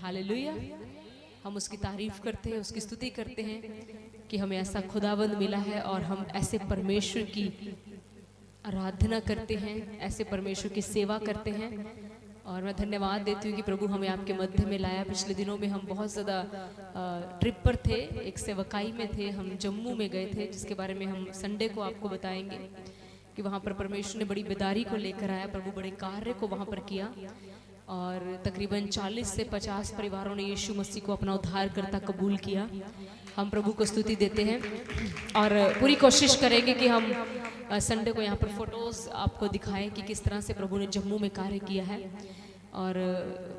Hallelujah. हम उसकी तारीफ करते हैं, उसकी स्तुति करते हैं कि हमें ऐसा खुदावंद मिला है और हम ऐसे परमेश्वर की आराधना करते हैं, ऐसे परमेश्वर की सेवा करते हैं। और मैं धन्यवाद देती हूँ कि प्रभु हमें आपके मध्य में लाया। पिछले दिनों में हम बहुत ज़्यादा ट्रिप पर थे, एक सेवकाई में थे, हम जम्मू में गए थे, जिसके बारे में हम संडे को आपको बताएंगे कि वहाँ पर परमेश्वर ने बड़ी बेदारी को लेकर आया, प्रभु बड़े कार्य को वहाँ पर किया और तकरीबन 40 से 50 परिवारों ने यीशु मसीह को अपना उद्धारकर्ता कबूल किया। हम प्रभु को स्तुति देते हैं और पूरी कोशिश करेंगे कि हम संडे को यहाँ पर फोटोज़ आपको दिखाएं कि किस तरह से प्रभु ने जम्मू में कार्य किया है। और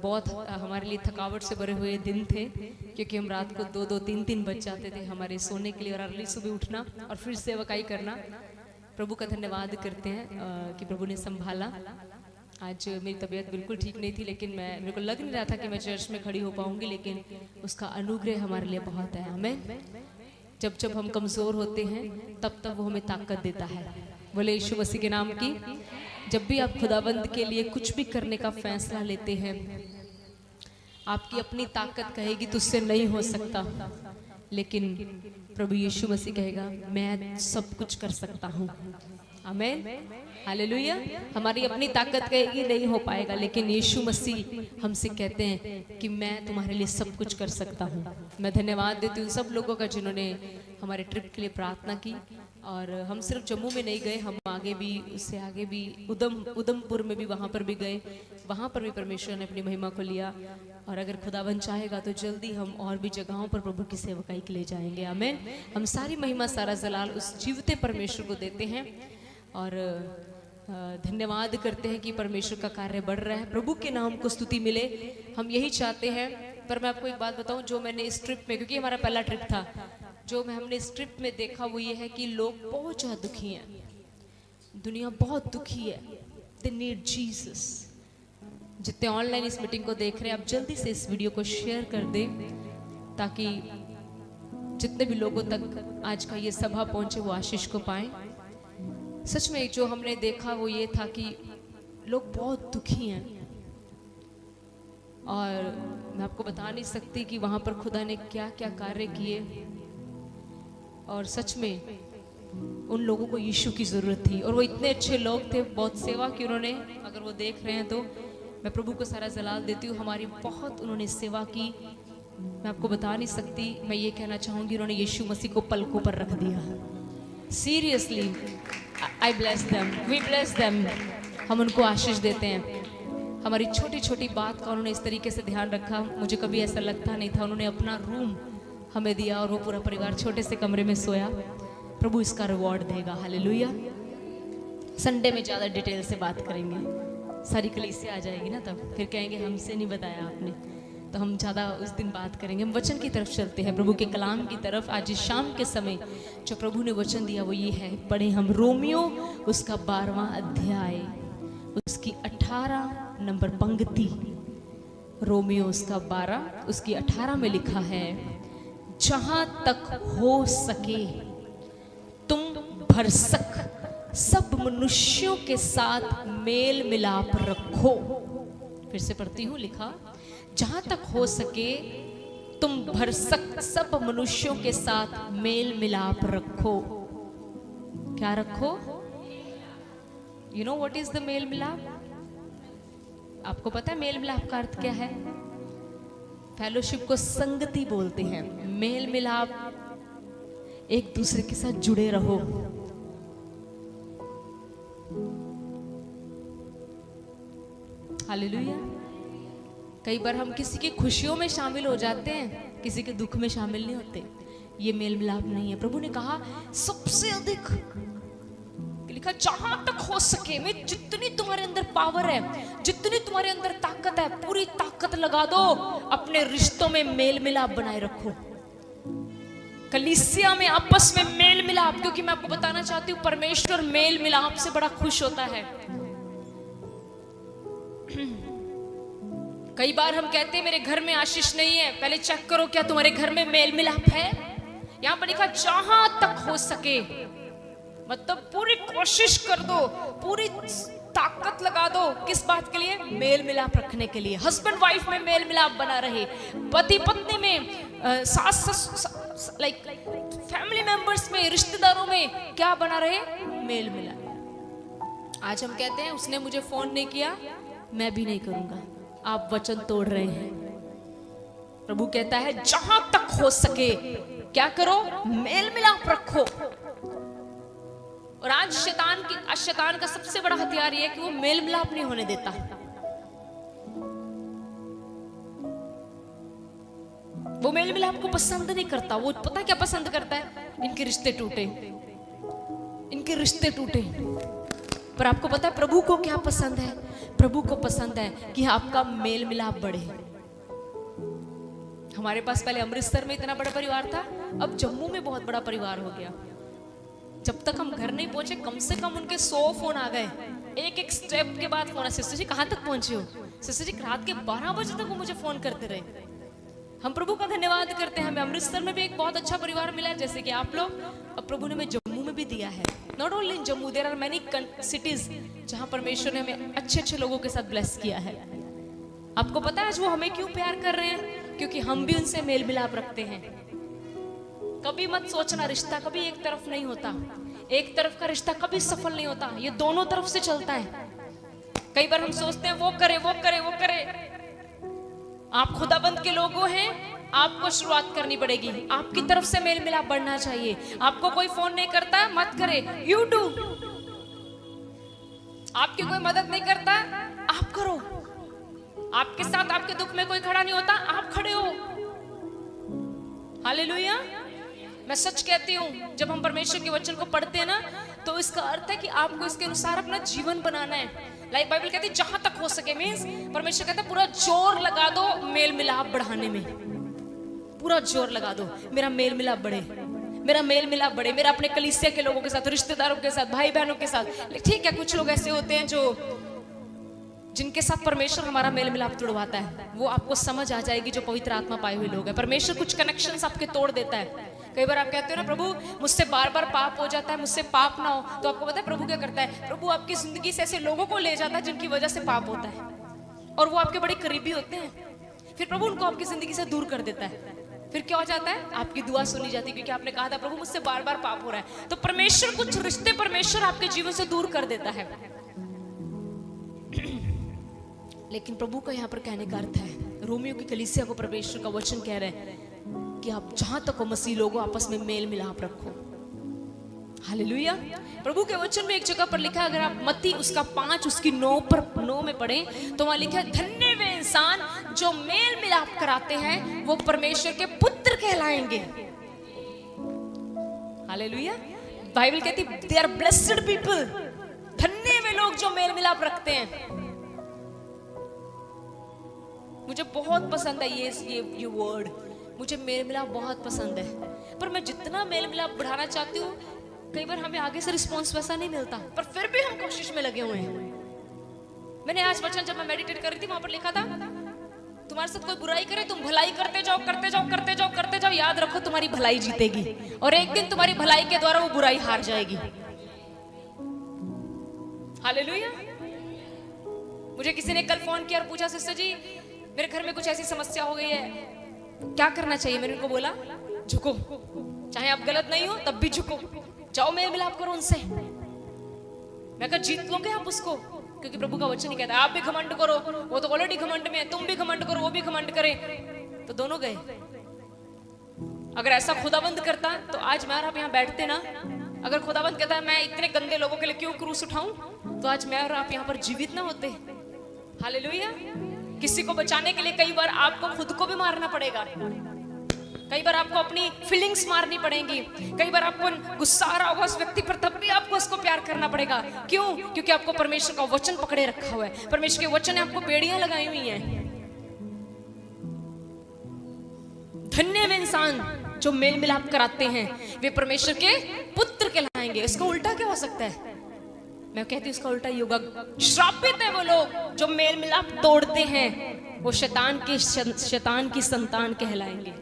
बहुत हमारे लिए थकावट से भरे हुए दिन थे, क्योंकि हम रात को 2-2, 3-3 बज जाते थे हमारे सोने के लिए, और अर्ली सुबह उठना और फिर सेवकाई करना। प्रभु का धन्यवाद करते हैं कि प्रभु ने संभाला। आज मेरी तबीयत बिल्कुल ठीक नहीं थी, लेकिन मेरे को लग नहीं रहा था कि मैं चर्च में खड़ी हो पाऊंगी, लेकिन उसका अनुग्रह हमारे लिए बहुत है। हमें जब जब हम कमज़ोर होते हैं तब तब वो हमें ताकत देता है। बोले यीशु मसीह के नाम की। जब भी आप खुदावंद के लिए कुछ भी करने का फैसला लेते हैं, आपकी अपनी ताकत कहेगी तुझसे नहीं हो सकता, लेकिन प्रभु यीशु मसीह कहेगा मैं सब कुछ कर सकता हूँ। आमीन, हालेलुया। हमारी अपनी ताकत कहेगी नहीं हो पाएगा, लेकिन यीशु मसीह हमसे कहते हैं कि मैं तुम्हारे लिए सब कुछ कर सकता हूँ। मैं धन्यवाद देती हूँ सब लोगों का जिन्होंने हमारे ट्रिप के लिए प्रार्थना की। और हम सिर्फ जम्मू में नहीं गए, हम आगे भी, उससे आगे भी उधमपुर में भी, वहाँ पर भी गए। वहाँ पर भी परमेश्वर ने अपनी महिमा को लिया। और अगर खुदावंद चाहेगा तो जल्दी हम और भी जगहों पर प्रभु की सेवकाई के लिए जाएंगे। आमीन। हम सारी महिमा, सारा जलाल उस जीवते परमेश्वर को देते हैं और धन्यवाद करते हैं कि परमेश्वर का कार्य बढ़ रहा है, प्रभु के नाम को स्तुति मिले, हम यही चाहते हैं। पर मैं आपको एक बात बताऊं, जो मैंने इस ट्रिप में, क्योंकि हमारा पहला ट्रिप था, जो हमने इस ट्रिप में देखा वो ये है कि लोग बहुत ज़्यादा दुखी हैं, दुनिया बहुत दुखी है। They need Jesus. जितने ऑनलाइन इस मीटिंग को देख रहे हैं, आप जल्दी से इस वीडियो को शेयर कर दें ताकि जितने भी लोगों तक आज का ये सभा पहुंचे वो आशीष को पाएं। सच में जो हमने देखा वो ये था कि लोग बहुत दुखी हैं और मैं आपको बता नहीं सकती कि वहाँ पर खुदा ने क्या क्या कार्य किए। और सच में उन लोगों को यीशु की ज़रूरत थी और वो इतने अच्छे लोग थे, बहुत सेवा की उन्होंने। अगर वो देख रहे हैं तो मैं प्रभु को सारा जलाल देती हूँ, हमारी बहुत उन्होंने सेवा की, मैं आपको बता नहीं सकती। मैं ये कहना चाहूँगी उन्होंने यीशु मसीह को पलकों पर रख दिया। Seriously, I bless them, we bless them. हम उनको आशीष देते हैं। हमारी छोटी छोटी बात का उन्होंने इस तरीके से ध्यान रखा, मुझे कभी ऐसा लगता नहीं था। उन्होंने अपना रूम हमें दिया और वो पूरा परिवार छोटे से कमरे में सोया। प्रभु इसका रिवॉर्ड देगा। हालेलुया। संडे में ज़्यादा डिटेल से बात करेंगे, सारी कलीसिया आ जाएगी ना, तब फिर कहेंगे हमसे नहीं बताया आपने, तो हम ज़्यादा उस दिन बात करेंगे। हम वचन की तरफ चलते हैं, प्रभु के कलाम की तरफ। आज इस शाम के समय जो प्रभु ने वचन दिया वो ये है, पढ़े हम रोमियो उसका 12वां अध्याय, उसकी 18 नंबर पंक्ति। रोमियो उसका 12 उसकी 18 में लिखा है, जहां तक हो सके तुम भरसक सब मनुष्यों के साथ मेल मिलाप रखो। फिर से पढ़ती हूँ, लिखा जहां तक हो सके तुम भरसक सब मनुष्यों के साथ मेल मिलाप रखो। क्या रखो? You know what is the मेल मिलाप? आपको पता है मेल मिलाप का अर्थ क्या है? फेलोशिप को संगति बोलते हैं। मेल मिलाप, एक दूसरे के साथ जुड़े रहो। हालेलुया। कई बार हम किसी की खुशियों में शामिल हो जाते हैं, किसी के दुख में शामिल नहीं होते। ये मेल मिलाप नहीं है। प्रभु ने कहा सबसे अधिक, लिखा जहां तक हो सके, मैं जितनी तुम्हारे अंदर पावर है, जितनी तुम्हारे अंदर ताकत है, पूरी ताकत लगा दो, अपने रिश्तों में मेल मिलाप बनाए रखो। कलीसिया में आपस में मेल मिलाप, क्योंकि मैं आपको बताना चाहती हूँ परमेश्वर मेल मिलाप से बड़ा खुश होता है। कई बार हम कहते हैं मेरे घर में आशीष नहीं है, पहले चेक करो क्या तुम्हारे घर में मेल मिलाप है। यहां पर लिखा जहां तक हो सके, मतलब पूरी कोशिश कर दो, पूरी ताकत लगा दो। किस बात के लिए? मेल मिलाप रखने के लिए। हस्बैंड वाइफ में मेल मिलाप बना रहे, पति पत्नी में, सास लाइक फैमिली मेंबर्स में, रिश्तेदारों में क्या बना रहे? मेल मिलाप। आज हम कहते हैं उसने मुझे फोन नहीं किया, मैं भी नहीं करूंगा। आप वचन तोड़ रहे हैं। प्रभु कहता है जहां तक हो सके क्या करो? मेल मिलाप रखो। और आज शैतान का सबसे बड़ा हथियार यह है कि वो मेल मिलाप नहीं होने देता। वो मेल मिलाप को पसंद नहीं करता। वो पता क्या पसंद करता है? इनके रिश्ते टूटे, इनके रिश्ते टूटे। पर आपको पता है प्रभु को क्या पसंद है? प्रभु को पसंद है कि आपका मेल मिलाप बढ़े। हमारे पास पहले अमृतसर में इतना बड़ा परिवार था, अब जम्मू में बहुत बड़ा परिवार हो गया। जब तक हम घर नहीं पहुंचे कम से कम उनके 100 फोन आ गए। एक एक स्टेप के बाद फोन। सिस्टर जी कहां तक पहुंचे हो? सिस्टर जी रात के 12 बजे तक वो मुझे फोन करते रहे। हम प्रभु का धन्यवाद करते हैं। हमें अमृतसर में भी एक बहुत अच्छा परिवार मिला है, जैसे कि आप लोग। अब प्रभु ने हमें जम्मू में भी दिया है। Not only in Jammu, there are many cities जहां परमेश्वर ने हमें अच्छे अच्छे लोगों के साथ ब्लेस किया है। आपको पता है आज वो हमें क्यों प्यार कर रहे हैं? क्योंकि हम भी उनसे मेल मिलाप रखते हैं। कभी मत सोचना रिश्ता कभी एक तरफ नहीं होता। एक तरफ का रिश्ता कभी सफल नहीं होता। ये दोनों तरफ से चलता है। कई बार हम सोचते हैं वो करे वो करे वो करे। आप खुदाबंद के लोगों हैं, आपको शुरुआत करनी पड़ेगी। आपकी तरफ से मेल मिलाप बढ़ना चाहिए। आपको कोई फोन नहीं करता, मत करे, यू डू। आपकी कोई मदद नहीं करता, आप करो। आपके साथ आपके दुख में कोई खड़ा नहीं होता, आप खड़े हो। हालेलुया। मैं सच कहती हूँ, जब हम परमेश्वर के वचन को पढ़ते हैं ना, तो इसका अर्थ है कि आपको इसके अनुसार अपना जीवन बनाना है। लाइक बाइबल कहती है जहां तक हो सके, मींस परमेश्वर कहता है पूरा जोर लगा दो मेल मिलाप बढ़ाने में। पूरा जोर लगा दो, मेरा मेल मिलाप बढ़े, मेरा मेल मिलाप बढ़े, मेरा अपने कलीसिया के लोगों के साथ, रिश्तेदारों के साथ, भाई बहनों के साथ। ठीक है, कुछ लोग ऐसे होते हैं जो जिनके साथ परमेश्वर हमारा मेल मिलाप तोड़वाता है। वो आपको समझ आ जाएगी जो पवित्र आत्मा पाए हुए लोग हैं। परमेश्वर कुछ कनेक्शंस आपके तोड़ देता है। कई बार आप कहते हो ना प्रभु मुझसे बार बार पाप हो जाता है, मुझसे पाप ना हो। तो आपको पता है प्रभु क्या करता है? प्रभु आपकी जिंदगी से ऐसे लोगों को ले जाता है जिनकी वजह से पाप होता है, और वो आपके बड़े करीबी होते हैं। फिर प्रभु उनको आपकी जिंदगी से दूर कर देता है। फिर क्या हो जाता है? आपकी दुआ सुनी जाती है, क्योंकि आपने कहा था प्रभु मुझसे बार बार पाप हो रहा है। तो परमेश्वर कुछ रिश्ते परमेश्वर आपके जीवन से दूर कर देता है। लेकिन प्रभु का यहाँ पर कहने का अर्थ है, रोमियो की कलीसिया को परमेश्वर का वचन कह रहे हैं कि आप जहां तक हो मसीह लोगों आपस में मेल मिलाप रखो। हालेलुया। प्रभु के वचन में एक जगह पर लिखा है, अगर आप मत्ती उसका 5 उसकी 9 में पढ़ें तो वहां लिखा है, धन्य वे इंसान जो मेल मिलाप कराते हैं, वो परमेश्वर के पुत्र कहलाएंगे। हालेलुया। बाइबल कहती है दे आर ब्लेस्ड पीपल। धन्य वे लोग जो मेल मिलाप रखते हैं। मुझे बहुत पसंद है ये वर्ड। मुझे मेल मिलाप बहुत पसंद है। पर मैं जितना मेल मिलाप बढ़ाना चाहती हूँ, कई बार हमें आगे से रिस्पॉन्स वैसा नहीं मिलता, पर फिर भी हम कोशिश में लगे हुए हैं। मैंने आज वचन जब मैं मेडिटेट कर रही थी, वहां पर लिखा था तुम्हारे साथ कोई बुराई करे तुम भलाई करते जाओ करते जाओ करते जाओ करते जाओ। याद रखो तुम्हारी भलाई जीतेगी, और एक दिन तुम्हारी भलाई के द्वारा वो बुराई हार जाएगी। हालेलुया। मुझे किसी ने कल फोन किया और पूछा, सिस्टर जी मेरे घर में कुछ ऐसी समस्या हो गई है, क्या करना चाहिए? मैंने उनको बोला झुको, चाहे आप गलत नहीं हो तब भी झुको, जाओ मेल मिलाप करो उनसे। मैं कहा जीत लोगे आप उसको, क्योंकि प्रभु का वचन ही कहता है आप भी घमंड करो, वो तो ऑलरेडी घमंड में है, तुम भी घमंड करो, वो भी घमंड करे, तो दोनों गए। अगर ऐसा खुदाबंद करता तो आज मैं और आप यहाँ बैठते ना। अगर खुदाबंद कहता है मैं इतने गंदे लोगों के लिए क्यों क्रूस उठाऊं, तो आज मैं और आप यहाँ पर जीवित ना होते। हालेलुया। किसी को बचाने के लिए कई बार आपको खुद को भी मारना पड़ेगा, कई बार आपको अपनी फीलिंग्स मारनी पड़ेंगी, कई बार आपको गुस्सा आ रहा होगा उस व्यक्ति पर, तब भी आपको उसको प्यार करना पड़ेगा। क्यों? क्योंकि आपको परमेश्वर का वचन पकड़े रखा हुआ है। परमेश्वर के वचन ने आपको बेड़ियां लगाई हुई हैं। धन्य वे इंसान जो मेल मिलाप कराते हैं, वे परमेश्वर के पुत्र कहलाएंगे। इसका उल्टा क्या हो सकता है? मैं कहती हूँ इसका उल्टा योगा। श्रापित है वो लोग जो मेल मिलाप तोड़ते हैं, वो शैतान की संतान कहलाएंगे।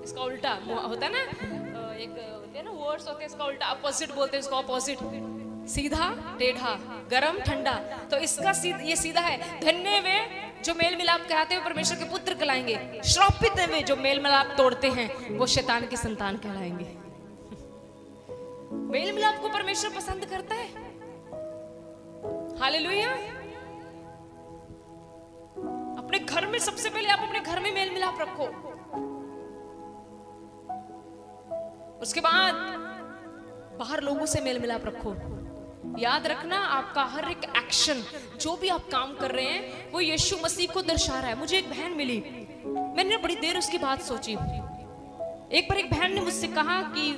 इसका उल्टा होता है ना, एक होते हैं ना वर्ड्स होते हैं, इसका उल्टा अपोजिट बोलते हैं इसको, अपोजिट। सीधा टेढ़ा, गरम ठंडा। तो इसका ये सीधा है। धन्य वे जो मेल मिलाप कराते हुए परमेश्वर के पुत्र कहलाएंगे। श्रापित वे जो मेल मिलाप तोड़ते हैं वो शैतान की संतान कहलाएंगे। मेल मिलाप को परमेश्वर पसंद करता है। हालेलुया। अपने घर में सबसे पहले आप अपने घर में मेल मिलाप रखो, उसके बाद बाहर लोगों से मेल मिलाप रखो। याद रखना, आपका हर एक एक्शन, जो भी आप काम कर रहे हैं, वो यीशु मसीह को दर्शा रहा है। मुझे एक बहन मिली, मैंने बड़ी देर उसकी बात सोची। एक बार एक बहन ने मुझसे कहा कि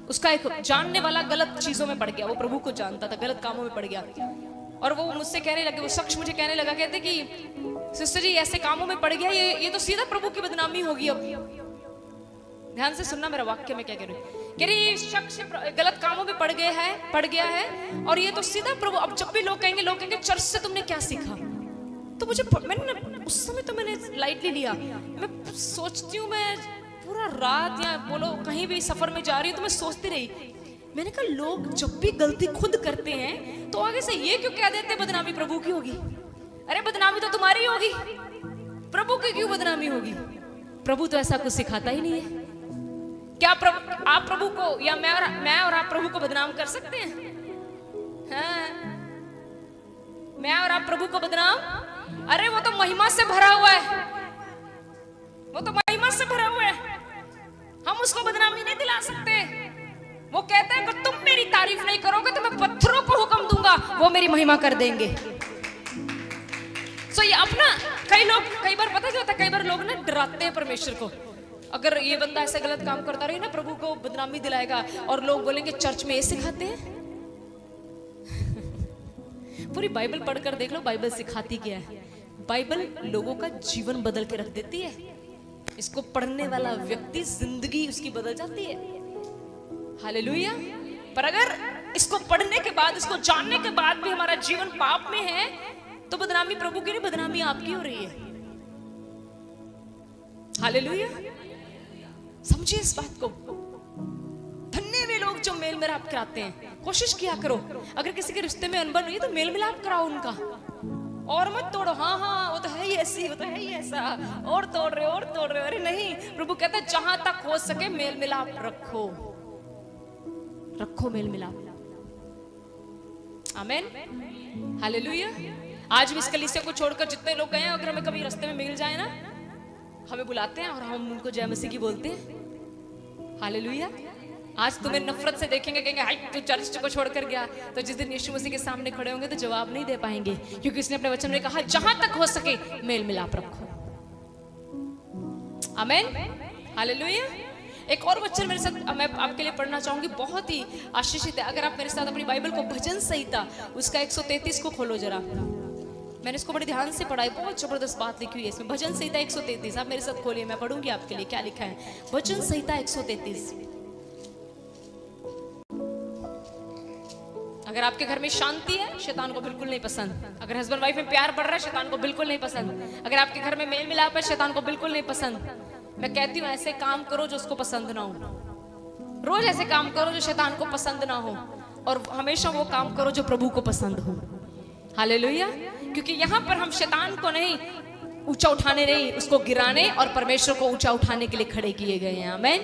उसका एक जानने वाला गलत चीजों में पड़ गया। वो प्रभु को जानता था, गलत कामों में पड़ गया। और वो मुझसे कहने लगे, वो शख्स मुझे कहने लगा, कहते कि सिस्टर जी ऐसे कामों में पड़ गया, ये तो सीधा प्रभु की बदनामी होगी। अब ध्यान से सुनना मेरा वाक्य में क्या कह रही हूँ। कह रही ये शख्स गलत कामों में पड़ गया है और ये तो सीधा प्रभु। अब जब भी लोग कहेंगे चर्च से तुमने क्या सीखा, तो मैंने उस समय तो मैंने लाइटली लिया। मैं सोचती हूँ, मैं पूरा रात या बोलो कहीं भी सफर में जा रही हूँ तो मैं सोचती रही। मैंने कहा लोग जब भी गलती खुद करते हैं तो आगे से ये क्यों कह देते बदनामी प्रभु की होगी। अरे बदनामी तो तुम्हारी होगी, प्रभु की क्यों बदनामी होगी। प्रभु तो ऐसा कुछ सिखाता ही नहीं है। क्या आप प्रभु को या मैं और आप प्रभु को बदनाम कर सकते हैं? हाँ? मैं और आप प्रभु को बदनाम, अरे वो तो महिमा से भरा हुआ है, वो तो महिमा से भरा हुआ है। हम उसको बदनामी नहीं दिला सकते। वो कहता है कि तुम मेरी तारीफ नहीं करोगे तो मैं पत्थरों को हुक्म दूंगा, वो मेरी महिमा कर देंगे। सो ये अपना कई बार पता क्या होता है, कई बार लोग ना डराते हैं परमेश्वर को। अगर ये बंदा ऐसे गलत काम करता रहे ना, प्रभु को बदनामी दिलाएगा और लोग बोलेंगे चर्च में ये सिखाते हैं। पूरी बाइबल पढ़कर देख लो, बाइबल सिखाती क्या है। बाइबल लोगों का जीवन बदल के रख देती है। इसको पढ़ने वाला व्यक्ति जिंदगी उसकी बदल जाती है। हालेलुया। पर अगर इसको पढ़ने के बाद, इसको जानने के बाद भी हमारा जीवन पाप में है, तो बदनामी प्रभु की नहीं, बदनामी आपकी हो रही है। हालेलुया। समझिए इस बात को। धन्य वे लोग जो मेल मिलाप कराते हैं। कोशिश किया करो, अगर किसी के रिश्ते में अनबन हुई तो मेल मिलाप कराओ उनका, और मत तोड़ो। हाँ वो तो है ही ऐसी, वो तो है ही ऐसा, और तोड़ रहे हो। अरे नहीं, प्रभु कहता है जहां तक हो सके मेल मिलाप रखो मेल मिलाप। आमीन। हालेलुया। आज भी इस कलीसिया को छोड़कर जितने लोग गए हैं, अगर हमें कभी रास्ते में मिल जाए ना, हमें बुलाते हैं और हम उनको जय मसीह की बोलते हैं। हालेलुया। आज तुम्हें नफरत से देखेंगे, कहेंगे हाय तू चर्च को छोड़कर गया। तो जिस दिन यीशु मसीह के सामने खड़े होंगे तो जवाब नहीं दे पाएंगे, क्योंकि उसने अपने वचन में कहा जहां तक हो सके मेल मिलाप रखो। आमीन। हालेलुया। एक और वचन मेरे साथ मैं आपके लिए पढ़ना चाहूंगी, बहुत ही आशीषित है। अगर आप मेरे साथ अपनी बाइबल को भजन संहिता उसका 133 को खोलो जरा। मैंने इसको बड़े ध्यान से पढ़ा है, बहुत जबरदस्त बात लिखी हुई है इसमें। भजन संहिता 133, आप मेरे साथ खोलिए, मैं पढ़ूंगी आपके लिए क्या लिखा है। भजन संहिता 133। अगर आपके घर में शांति है, शैतान को बिल्कुल नहीं पसंद। अगर हस्बैंड वाइफ में प्यार बढ़ रहा है, शैतान को बिल्कुल नहीं पसंद। अगर आपके घर में मेल मिलाप है, शैतान को बिल्कुल नहीं पसंद। मैं कहती हूँ ऐसे काम करो जो उसको पसंद ना हो। रोज ऐसे काम करो जो शैतान को पसंद ना हो, और हमेशा वो काम करो जो प्रभु को पसंद हो। हालेलुया। क्योंकि यहाँ पर हम शैतान को नहीं ऊंचा उठाने, नहीं उसको गिराने और परमेश्वर को ऊंचा उठाने के लिए खड़े किए गए हैं। आमीन।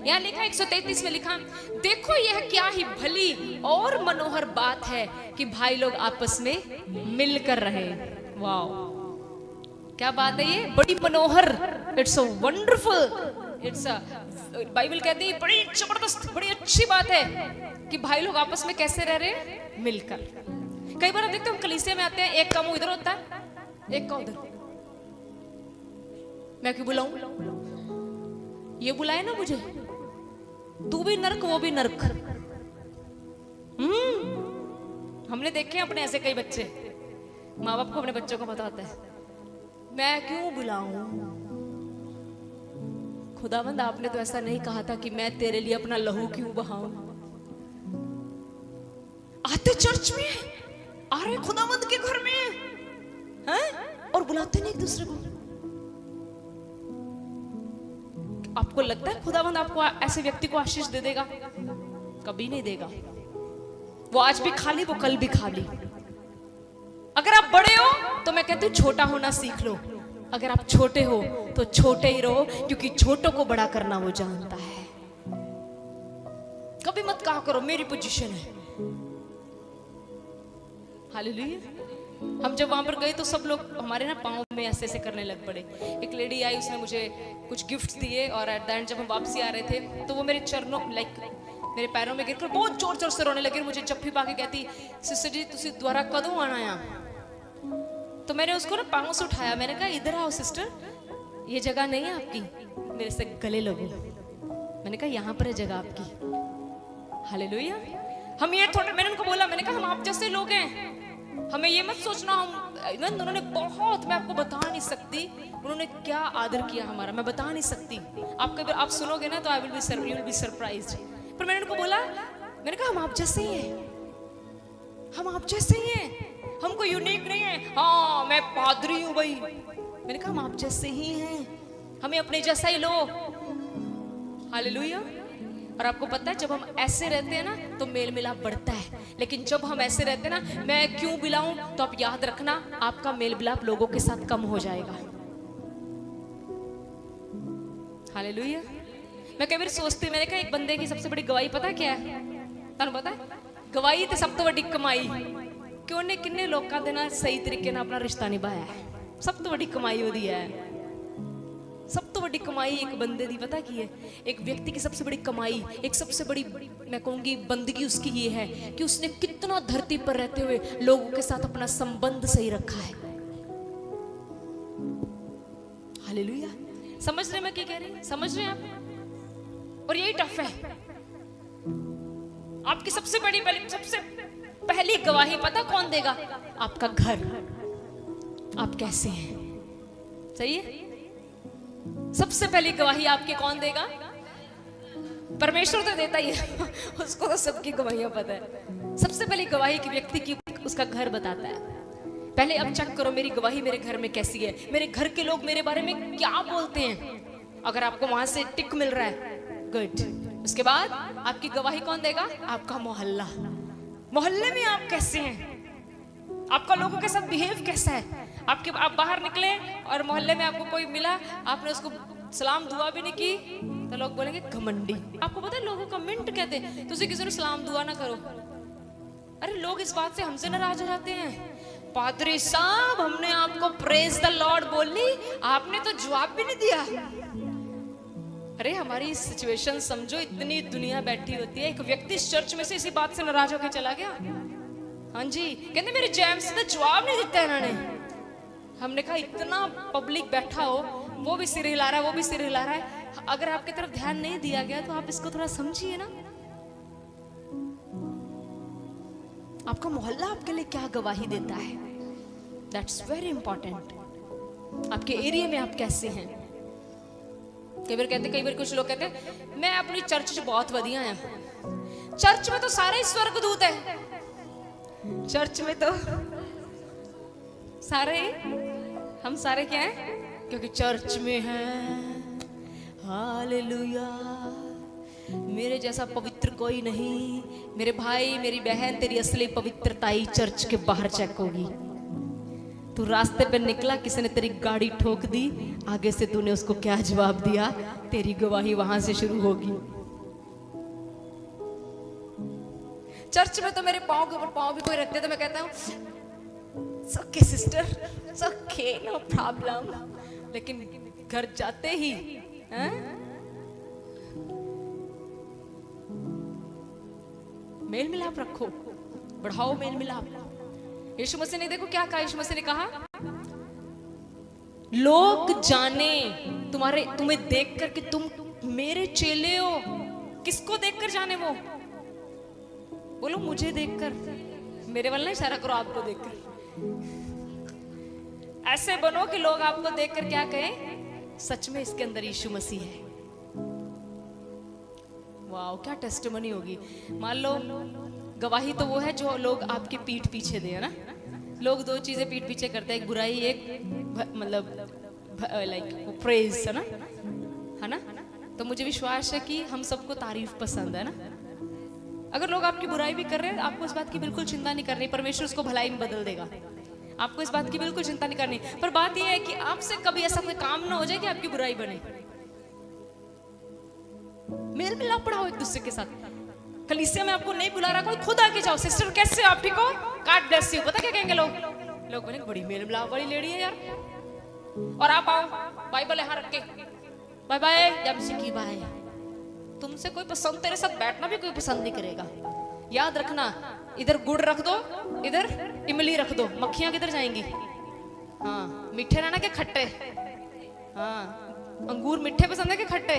यहाँ लिखा 133 में लिखा, देखो यह क्या ही भली और मनोहर बात है कि भाई लोग आपस में मिलकर रहे। वाह, क्या बात है ये, बड़ी मनोहर। It's a wonderful, it's a, Bible कहती है बड़ी जबरदस्त, बड़ी अच्छी बात है कि भाई लोग आपस में कैसे रह रहे हैं, मिलकर। कई बार आप देखते हैं हम कलीसिया में आते हैं, एक का मुंह इधर होता है, एक का उधर। मैं क्यों बुलाऊं, ये बुलाए ना मुझे, तू भी नर्क वो भी नर्क। हमने देखे अपने ऐसे कई बच्चे, माँ बाप को अपने बच्चों को पता होता है, मैं क्यों बुलाऊं। खुदावंद आपने तो ऐसा नहीं कहा था कि मैं तेरे लिए अपना लहू क्यों बहाऊं। आते चर्च में, आ रहे खुदावंद के घर में हैं और बुलाते नहीं एक दूसरे को। आपको लगता है खुदावंद आपको ऐसे व्यक्ति को आशीष दे देगा? कभी नहीं देगा। वो आज भी खाली, वो कल भी खाली। अगर आप बड़े हो तो मैं कहती हूँ छोटा होना सीख लो, अगर आप छोटे हो तो छोटे ही रहो, क्योंकि छोटों को बड़ा करना वो जानता है। कभी मत कहा करो मेरी पोजीशन है। हालेलुया। हम जब वहां पर गए तो सब लोग हमारे ना पाँव में ऐसे ऐसे करने लग पड़े। एक लेडी आई, उसने मुझे कुछ गिफ्ट दिए, और एट द एंड जब हम वापसी आ रहे थे तो वो मेरे चरणों मेरे पैरों में गिरकर बहुत जोर जोर से रोने लगी। मुझे जप्फी पा के कहती, सिस्टर जी तुसी दोबारा कदों आना है? तो मैंने उसको ना पाँव से उठाया, मैंने कहा इधर आओ सिस्टर, ये जगह नहीं है आपकी, मेरे से गले लगो। मैंने कहा यहाँ पर है जगह आपकी। हालेलुया। हम ये थोड़ा, मैंने उनको बोला, मैंने कहा हम आप जैसे लोग हैं, हमें ये मत सोचना हम, उन्होंने बहुत, मैं आपको बता नहीं सकती उन्होंने क्या आदर किया हमारा, मैं बता नहीं सकती। आप सुनोगे ना तो आई विल बी सरप्राइज्ड। पर मैंने उनको बोला, मैंने कहा हम आप जैसे ही हैं, हम आप जैसे ही हैं, हम कोई यूनिक नहीं है। हाँ मैं पादरी हूं भाई। मैंने कहा हम आप जैसे ही हैं, हमें अपने जैसा ही लो। हालेलुया। और आपको पता है जब हम ऐसे रहते हैं ना तो मेल मिलाप बढ़ता है, लेकिन जब हम ऐसे रहते हैं ना, मैं क्यों बिलाऊं, तो आप याद रखना आपका मेल मिलाप लोगों के साथ कम हो जाएगा। हालेलुया। मैं कई बार सोचती, मैंने कहा एक बंदे की सबसे बड़ी गवाही पता क्या है? तुहानू पता है गवाही तो सब तो बड़ी कमाई कि उन्हें किन्ने लोगों के नाल सही तरीके नाल अपना रिश्ता निभाया है। सब तो बड़ी कमाई ओदी है। सब तो बड़ी कमाई एक बंदे दी पता की है? एक व्यक्ति की सबसे बड़ी कमाई, एक सबसे बड़ी मैं कहूंगी बंदगी उसकी ये है कि उसने कितना धरती पर रहते हुए लोगों के साथ अपना संबंध सही रखा है। हालेलुया। समझ रहे मैं क्या कह रही? समझ रहे हैं आप? और यही टफ है। आपकी सबसे पहली गवाही पता कौन देगा? आपका घर। आप कैसे हैं? सही है? सबसे पहली गवाही आपकी कौन देगा? परमेश्वर तो देता ही है उसको तो सबकी गवाहियां पता है। सबसे पहली गवाही की व्यक्ति की उसका घर बताता है। पहले अब चेक करो मेरी गवाही मेरे घर में कैसी है, मेरे घर के लोग मेरे बारे में क्या बोलते हैं। अगर आपको वहां से टिक मिल रहा है, गुड। उसके बाद आपकी गवाही कौन देगा? आपका मोहल्ला। मोहल्ले में आप कैसे हैं, आपका लोगों के साथ बिहेव कैसा है। आप बाहर निकले और मोहल्ले में आपको कोई मिला, आपने उसको सलाम दुआ भी नहीं की तो लोग बोलेंगे घमंडी। आपको पता है लोगों का मिंट कहते हैं, तुझे किसी ने सलाम दुआ ना करो। अरे लोग इस बात से हमसे नाराज हो जाते हैं, पादरी साहब हमने आपको प्रेज द लॉर्ड बोली, आपने तो जवाब भी नहीं दिया। अरे हमारी सिचुएशन समझो, इतनी दुनिया बैठी होती है, एक व्यक्ति इस चर्च में से इसी बात से नाराज होकर चला गया। हाँ जी, कहते मेरे जेम्स ने जवाब नहीं दिता इन्होंने। हमने कहा इतना पब्लिक बैठा हो, वो भी सिर हिला रहा है, वो भी सिर हिला रहा है, अगर आपकी तरफ ध्यान नहीं दिया गया तो आप इसको थोड़ा समझिए ना। आपका मोहल्ला आपके लिए क्या गवाही देता है? That's very important. आपके एरिया में आप कैसे हैं? कई बार कुछ लोग कहते हैं मैं अपनी चर्च से बहुत वधिया है। चर्च में तो सारे स्वर्गदूत है, चर्च में तो सारे, हम सारे क्या हैं? क्योंकि चर्च में हैं। हालेलुया। मेरे जैसा पवित्र कोई नहीं। मेरे भाई मेरी बहन, तेरी असली पवित्रता ही चर्च के बाहर चेक होगी। तू रास्ते पे निकला, किसी ने तेरी गाड़ी ठोक दी, आगे से तूने उसको क्या जवाब दिया, तेरी गवाही वहां से शुरू होगी। चर्च में तो मेरे पाँव के ऊपर पाँव भी कोई रखते तो मैं कहता हूँ okay sister, okay no problem, लेकिन घर जाते ही मेल मिलाप रखो, बढ़ाओ मेल मिलाप। यीशु मसीह ने देखो क्या कहा, यीशु मसीह ने कहा लोग जाने तुम्हें देखकर कि तुम मेरे चेले हो। किसको देखकर जाने? वो बोलो मुझे देखकर, मेरे वाला नहीं इशारा करो, आपको देखकर। ऐसे बनो कि लोग आपको देखकर क्या कहें, सच में इसके अंदर यीशु मसीह है। वाओ क्या टेस्टिमनी होगी। मान लो गवाही तो वो है जो लोग आपके पीठ पीछे दे, है ना। लोग दो चीजें पीठ पीछे करते हैं, एक बुराई, एक मतलब लाइक प्रेज, है ना। तो मुझे विश्वास है कि हम सबको तारीफ पसंद है ना। अगर लोग आपकी बुराई भी कर रहे हैं, आपको इस बात की बिल्कुल चिंता नहीं करनी, परमेश्वर उसको भलाई में बदल देगा। आपको इस बात की बिल्कुल चिंता नहीं करनी। पर बात यह है कि आपसे कभी ऐसा कोई काम ना हो जाए कि आपकी बुराई बने। मेल मिलाप बढ़ाओ एक दूसरे के साथ। कलीसिया में आपको नहीं बुला रहा कोई, खुद आके जाओ, सिस्टर कैसे हो, आप ठीक हो, गॉड ब्लेस यू। पता क्या कहेंगे लोग बोले बड़ी मेल मिलाप वाली लेडी है यार। और आप आओ बाइबल यहाँ रख के बाय बाय जब की बाय। तुमसे कोई पसंद, तेरे साथ बैठना भी कोई पसंद नहीं करेगा। याद रखना, इधर गुड़ रख दो, इधर इमली रख दो, मक्खियां किधर जाएंगी? हाँ, मीठे रहना के खट्टे? हाँ, अंगूर मीठे पसंद है कि खट्टे?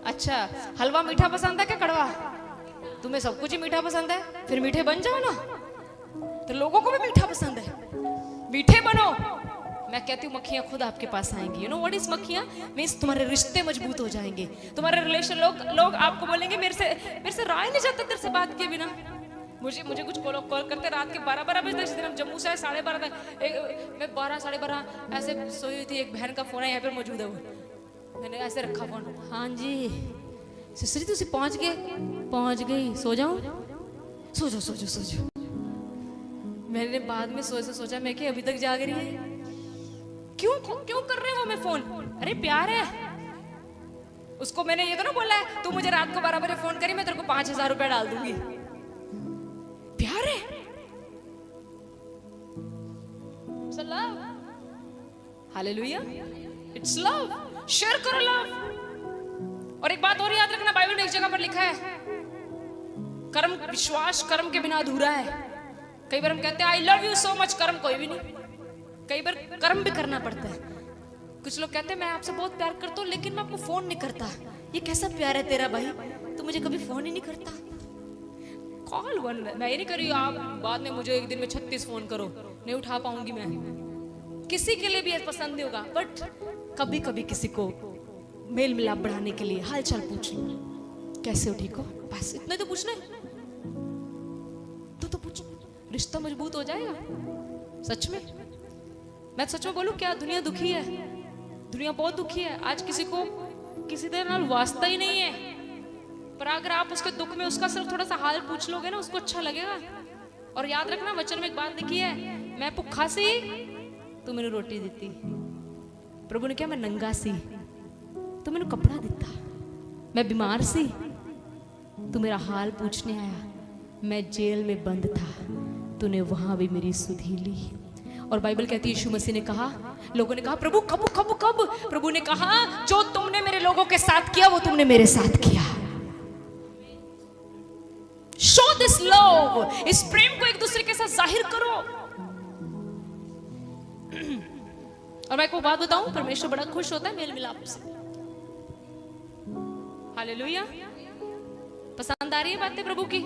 अच्छा, हलवा मीठा पसंद है कि कड़वा? तुम्हें सब कुछ ही मीठा पसंद है, फिर मीठे बन जाओ ना। तो लोगों को भी मीठा पसंद है, मीठे बनो। मैं कहती हूँ मक्खियां खुद आपके पास आएंगी। यू नो व्हाट इज मक्खियां? मींस तुम्हारे रिश्ते मजबूत हो जाएंगे, तुम्हारे रिलेशन। लोग आपको बोलेंगे मेरे से रहा ही नहीं जाता तेरे से बात किए बिना। मुझे कुछ कॉल करते रात के 12 बजे तक। जिस दिन हम जम्मू से आए 12:30 तक, मैं 12 साढ़े 12 ऐसे सोई हुई थी। एक बहन का फोन है, यहाँ पे मौजूद है वो। मैंने ऐसे रखा फोन, हाँ जी सिस्टर जी तुसी पहुंच गए? पहुंच गई, सो जाऊं? सो जाओ। मैंने बाद में सोचा मैं कि अभी तक जाग रही है, क्यों कर रहे हो मैं फोन? अरे प्यार है। उसको मैंने ये तो ना बोला है तू मुझे रात को 12 बजे फोन करी, मैं तेरे को 5,000 रुपए डाल दूंगी। प्यार है। Hallelujah, it's love. शेयर करो लव। और एक बात और याद रखना, बाइबल में एक जगह पर लिखा है कर्म, विश्वास कर्म के बिना अधूरा है। कई बार हम कहते हैं I love you so much, कर्म कोई भी नहीं। कई बार कर्म भी करना पड़ता है। कुछ लोग कहते हैं मैं आपसे बहुत प्यार करता हूँ लेकिन मैं आपको फोन नहीं करता। ये कैसा प्यार है तेरा भाई, तू मुझे कभी फोन ही नहीं करता। कॉल वन मैं ये नहीं कर रही, आप बाद में मुझे एक दिन में 36 फोन करो, नहीं उठा पाऊंगी मैं। किसी के लिए भी पसंद नहीं होगा, बट कभी कभी किसी को मेल मिलाप बढ़ाने के लिए हाल चाल पूछ लो, कैसे हो, ठीक हो, बस इतना तो पूछना है। तो पूछ, रिश्ता मजबूत हो जाएगा। सच में मैं सच में बोलूं, क्या दुनिया दुखी है, दुनिया बहुत दुखी है। आज किसी को किसी के नाल वास्ता ही नहीं है, पर अगर आप उसके दुख में उसका सिर्फ थोड़ा सा हाल पूछ लोगे ना, उसको अच्छा लगेगा। और याद रखना, वचन में एक बात लिखी है, मैं भुखा सी तू मैंने रोटी दी। प्रभु ने क्या, मैं नंगा सी तू मैंने कपड़ा दिता, मैं बीमार सी तू मेरा हाल पूछने आया, मैं जेल में बंद था तूने वहां भी मेरी सुधि ली। और बाइबल कहती है यीशु मसीह ने कहा, लोगों ने कहा प्रभु कब? प्रभु ने कहा जो तुमने मेरे लोगों के साथ किया वो तुमने मेरे साथ किया। शो दिस लव, इस प्रेम को एक दूसरे के साथ जाहिर करो। और मैं एक बात बताऊं, परमेश्वर बड़ा खुश होता है मेल मिलाप से। हालेलुया। पसंद आ रही है बातें प्रभु की?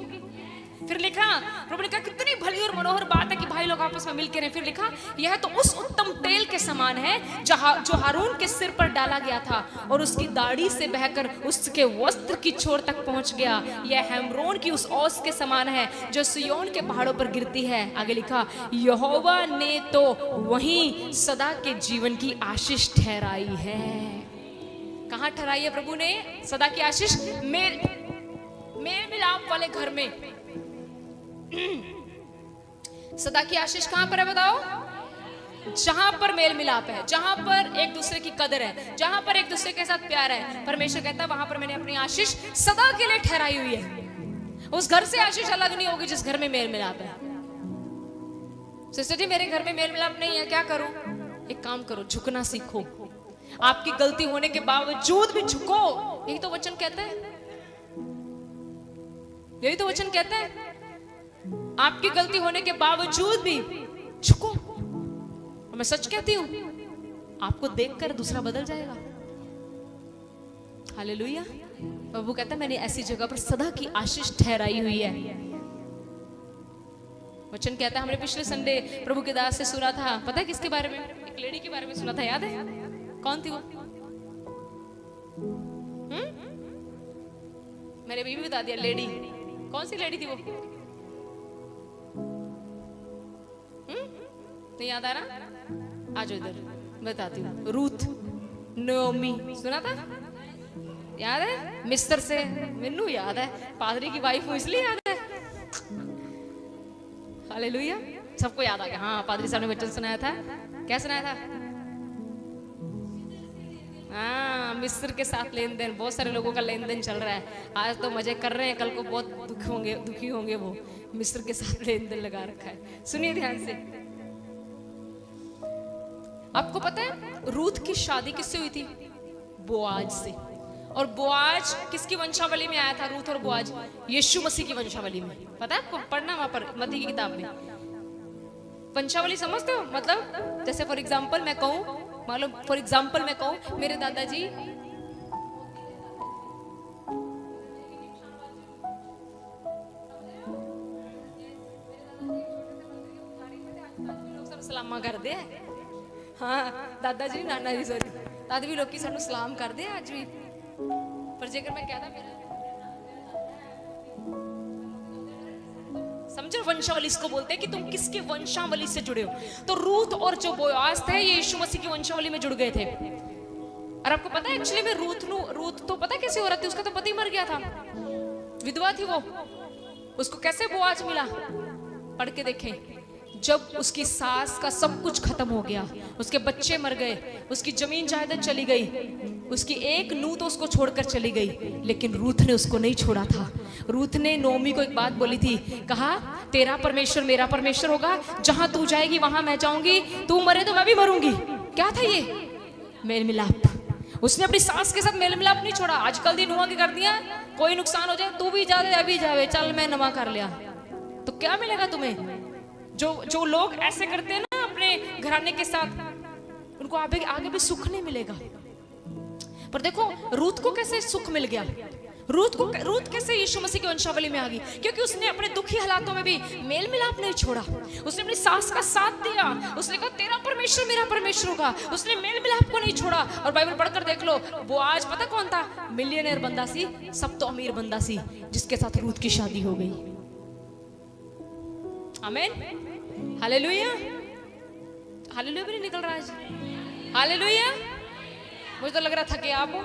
फिर लिखा, प्रभु ने कहा कितनी भली और मनोहर बात है कि भाई लोग आपस में मिलकर रहे। फिर लिखा, यह तो उस उत्तम तेल के समान है जो हारून के सिर पर डाला गया था और उसकी दाढ़ी से बहकर उसके वस्त्र की छोर तक पहुंच गया। यह हेमरोन की उस ओस के समान है जो सिय्योन के पहाड़ों पर गिरती है। आगे लिखा, यहोवा ने तो वहीं सदा के जीवन की आशीष ठहराई है। कहाँ ठहराई है प्रभु ने सदा की आशीष? मेल मिलाप वाले घर में सदा की आशीष कहां पर है बताओ? जहां पर मेल मिलाप है, जहां पर एक दूसरे की कदर है, जहां पर एक दूसरे के साथ प्यार है। परमेश्वर कहता है वहां पर मैंने अपनी आशीष सदा के लिए ठहराई हुई है। उस घर से आशीष अलग नहीं होगी जिस घर में मेल मिलाप है। सिस्टर जी मेरे घर में मेल मिलाप नहीं है, क्या करूं? एक काम करो, झुकना सीखो। आपकी गलती होने के बावजूद भी झुको। यही तो वचन कहता है, यही तो वचन कहता है, आपकी गलती होने के बावजूद भी झुको। और मैं सच कहती हूं, आपको देखकर दूसरा बदल जाएगा। हालेलुया। प्रभु कहता है मैंने ऐसी जगह पर सदा की आशीष ठहराई हुई है। वचन कहता है, हमने पिछले संडे प्रभु के दास से सुना था, पता है किसके बारे में? एक लेडी के बारे में सुना था, याद है? कौन थी वो? मैंने भी बता दिया, लेडी। कौन सी लेडी थी वो? नहीं याद आ रहा? आज इधर बताती हूँ। रूथ, नोमी, सुना था? याद है मिस्र से, मैनू याद है, पादरी की वाइफ हूं इसलिए याद है। हालेलुया, सबको याद आ गया। हाँ, पादरी साहब ने वचन सुनाया था, क्या सुनाया था? हाँ, मिस्र के साथ लेन देन, बहुत सारे लोगों का लेन देन चल रहा है। आज तो मजे कर रहे हैं, कल को बहुत दुखी होंगे वो। मिस्र के साथ लेन देन लगा रखा है। सुनिए ध्यान से, आपको पता है रूथ की शादी किससे हुई थी? बोआज से। और बोआज किसकी वंशावली में आया था? रूथ और बोआज यीशु मसीह की वंशावली में। पता है आपको? पढ़ना वहां पर मत्ती की किताब में। वंशावली समझते हो? मतलब जैसे फॉर एग्जाम्पल मैं कहूं, मालूम, फॉर एग्जाम्पल मैं कहूं मेरे दादाजी सलामा कर दे। हाँ, दादाजी नाना जी सॉरी, दादी भी लोग सानू सलाम कर दे आज भी। पर जेकर मैं कहता मेरा समझो, वंशावली इसको बोलते हैं कि तुम किसके वंशावली से जुड़े हो। तो रूथ और जो बोआज थे ये यीशु मसीह की वंशावली में जुड़ गए थे। और आपको पता है एक्चुअली में रूथ तो पता है कैसे हो रहा थी? उसका तो पति मर गया था, विधवा थी वो। उसको कैसे बोआज मिला? पढ़ के देखें। जब उसकी सास का सब कुछ खत्म हो गया, उसके बच्चे मर गए, उसकी जमीन जायदाद चली गई, उसकी एक नूह तो उसको छोड़कर चली गई, लेकिन रूथ ने उसको नहीं छोड़ा था। रूथ ने नोमी को एक बात बोली थी, कहा तेरा परमेश्वर मेरा परमेश्वर होगा, जहां तू जाएगी वहां मैं जाऊंगी, तू मरे तो मैं भी मरूंगी। क्या था ये? मेल मिलाप। उसने अपनी सास के साथ मेल मिलाप नहीं छोड़ा। आजकल दिन हुआ कर दिया, कोई नुकसान हो जाए तू भी जा दे अभी जावे, चल मैं नवा कर लिया, तो क्या मिलेगा तुम्हें? जो लोग ऐसे करते हैं ना अपने घराने के साथ, उनको आगे भी सुख नहीं मिलेगा। पर देखो रूथ को कैसे सुख मिल गया। रूथ कैसे यीशु मसीह की वंशावली में आ गई? क्योंकि उसने अपने दुखी हालातों में भी मेल मिलाप नहीं छोड़ा। उसने अपनी सास का साथ दिया। उसने कहा तेरा परमेश्वर मेरा परमेश्वर होगा। उसने मेल मिलाप को नहीं छोड़ा। और बाइबल पढ़कर देख लो, वो आज पता कौन था? मिलियनेयर बंदा सी, सब तो अमीर बंदा सी, जिसके साथ रूथ की शादी हो गई। आमीन, हालेलुया। हालेलुया भी नहीं निकल रहा आज। हालेलुया। मुझे तो लग रहा थके आप हो।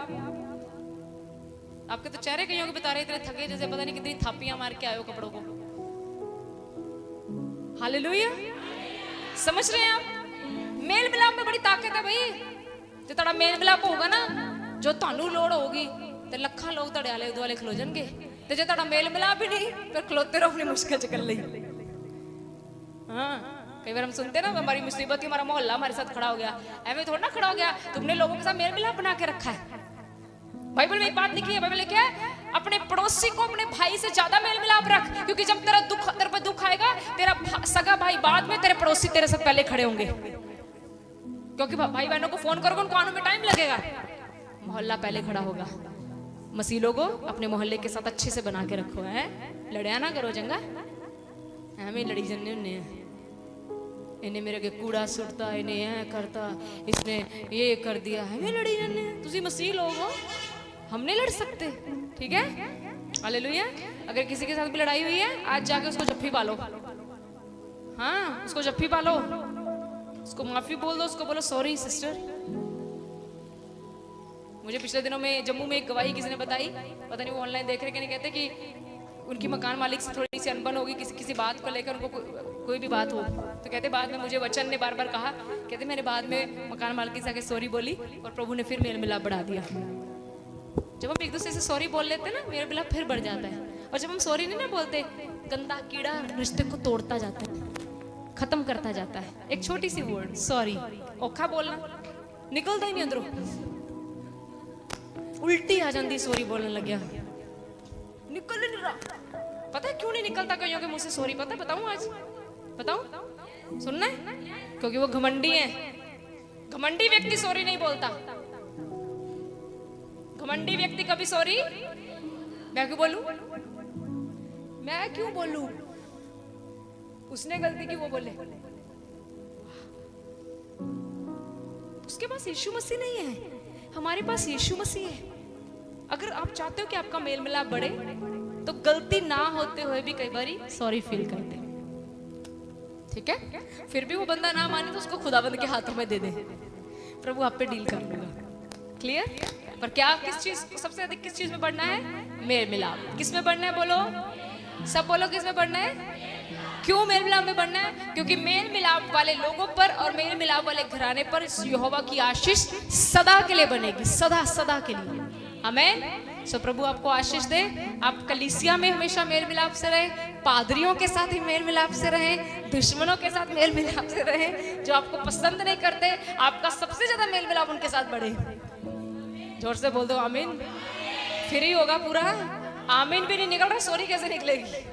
आपके तो चेहरे कईयों के बता रहे इतने थके जैसे पता नहीं कितनी थापियां मार के आए हो कपड़ों को। हालेलुया। समझ रहे हैं आप? मेल मिलाप में बड़ी ताकत है भाई। जो तड़ा मेल मिलाप होगा ना, जो तानू लोड़ होगी ते लखा लोग तड़े आले दुआले खलो जाएंगे। ते जो तड़ा मेल मिलाप भी नहीं, फिर खलोते रहो अपनी मुश्किल च कर ली। हाँ, कई बार हम सुनते ना हमारी मुसीबत ही हमारा मोहल्ला हमारे साथ खड़ा हो गया। ऐਵੇਂ थोड़ा ना खड़ा हो गया, तुमने लोगों के साथ मेल मिलाप बना के रखा है। बाइबल में एक बात लिखी है, बाइबल में क्या है? अपने पड़ोसी को अपने भाई से ज्यादा मेल मिलाप रख, क्योंकि जब तेरे पर दुख आएगा, तेरा सगा भाई बाद में, तेरे पड़ोसी तेरे साथ पहले खड़े होंगे। क्योंकि भाई बहनों को फोन करोगे उनको आने में टाइम लगेगा, मोहल्ला पहले खड़ा होगा। मसीह लोगों अपने मोहल्ले के साथ अच्छे से बना के रखो है, लड़िया ना करो चंगा। हमें लड़ी जन्ने होने इन्हें मेरे के कूड़ा सुटता, इन्हें यह करता, इसने ये कर दिया, हमें लड़ी जन्ने। तुसी मसीह लोग हो, हम नहीं लड़ सकते, ठीक है? हालेलुया। अगर किसी के साथ भी लड़ाई हुई है, आज जाके उसको जफ्फी पालो। हाँ, उसको जफ्फी पालो, उसको माफी बोल दो, उसको बोलो सॉरी सिस्टर। मुझे पिछले दिनों में जम्मू में एक गवाही किसी ने बताई, पता नहीं वो ऑनलाइन देख रहे कि नहीं, कहते कि उनकी मकान मालिक से थोड़ी सी अनबन होगी किसी बात को लेकर, उनको कोई भी बात हो, तो कहते बाद में मुझे वचन ने बार बार कहा, कहते मैंने बाद में मकान मालिक से आके सॉरी बोली और प्रभु ने फिर मेल मिलाप बढ़ा दिया। जब हम एक दूसरे से सॉरी बोल लेते हैं ना, मेल मिलाप फिर बढ़ जाता है। और जब हम सॉरी नहीं ना बोलते, गंदा कीड़ा रिश्ते को तोड़ता जाता है, खत्म करता जाता है। एक छोटी सी वर्ड सॉरी, औखा बोलना, निकलता ही नहीं अंदरों, उल्टी आ जाती सॉरी बोलने लग गया, निकल नहीं रहा। पता है क्यों नहीं निकलता कईयों के मुंह से सॉरी? पता है? बताऊं आज? बताऊं? सुनना है? क्योंकि वो घमंडी है। घमंडी व्यक्ति सॉरी नहीं बोलता। घमंडी व्यक्ति कभी सॉरी, मैं क्यों बोलूं, मैं क्यों बोलूं, उसने गलती की वो बोले। उसके पास यीशु मसीह नहीं है, हमारे पास यीशु मसीह है। अगर आप चाहते हो कि आपका मेल मिलाप बढ़े, तो गलती ना होते हुए भी कई बारी सॉरी फील करते, ठीक है? फिर भी वो बंदा ना माने तो उसको खुदाबंद के हाथों में दे दे, प्रभु आप पे डील कर लूंगा, क्लियर? पर क्या, किस चीज, सबसे अधिक किस चीज में बढ़ना है? मेल मिलाप। किस में बढ़ना है? बोलो, सब बोलो, किस में बढ़ना है? क्यों मेल मिलाप में बढ़ना है? क्योंकि मेल मिलाप वाले लोगों पर और मेल मिलाप वाले घराने पर यहोवा की आशीष सदा के लिए बनेगी, सदा सदा के लिए। आमीन। सो प्रभु आपको आशीष दे। आप कलीसिया में हमेशा मेल मिलाप से रहे, पादरियों के साथ ही मेल मिलाप से रहे, दुश्मनों के साथ मेल मिलाप से रहे, जो आपको पसंद नहीं करते आपका सबसे ज्यादा मेल मिलाप उनके साथ बढ़े। जोर से बोल दो आमीन। फिर ही होगा पूरा। आमीन भी नहीं निकल रहा, सॉरी कैसे निकलेगी?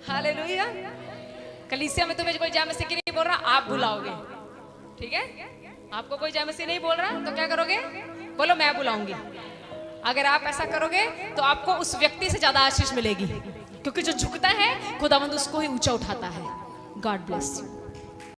हालेलुया। कलीसिया में तुम्हें कोई जय मसीह की नहीं बोल रहा, आप बुलाओगे, ठीक है? आपको कोई जय मसीह नहीं बोल रहा तो क्या करोगे? बोलो मैं बुलाऊंगी। अगर आप ऐसा करोगे तो आपको उस व्यक्ति से ज्यादा आशीष मिलेगी, क्योंकि जो झुकता है खुदावंद उसको ही ऊंचा उठाता है। God bless you.